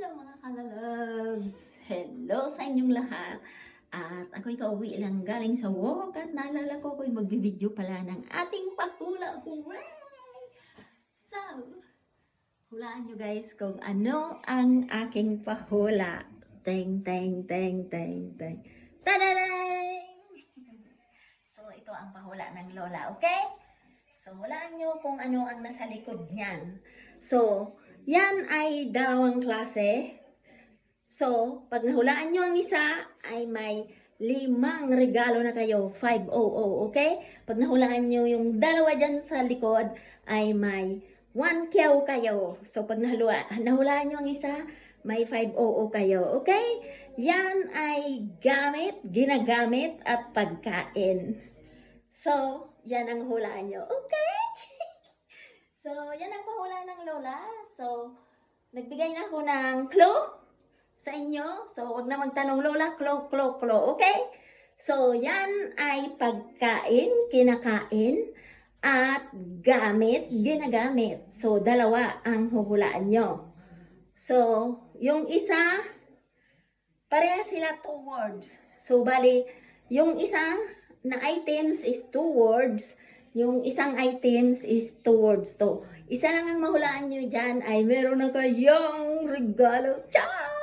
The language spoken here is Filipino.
Hello mga kalalabs! Hello sa inyong lahat! At ako'y kauwi lang galing sa walk at naalala ko ako'y magbibideo pala ng ating pahula. Hooray! So, hulaan nyo guys kung ano ang aking pahula. Teng, teng, teng, teng, teng. Tadadang! So, ito ang pahula ng lola, okay? So, hulaan nyo kung ano ang nasa likod niyan. So, yan ay dalawang klase. So, pag nahulaan nyo ang isa, ay may 5 regalo na kayo. 500, okay? Pag nahulaan nyo yung dalawa dyan sa likod, ay may 1 kyaw kayo. So, pag nahulaan nyo ang isa, may 500 kayo, okay? Yan ay gamit, ginagamit, at pagkain. So, yan ang hulaan nyo, okay? So, yan ang pahula ng lola. So, nagbigay na ako ng clue sa inyo. So, wag na magtanong lola, clue, okay? So, yan ay pagkain, kinakain, at gamit, ginagamit. So, dalawa ang huhulaan nyo. So, yung isa, pareha sila 2 words. So, bali, yung isa na items is 2 words. Yung isang items is 2 words to. Isa lang ang mahulaan nyo dyan ay meron na kayong regalo. Char!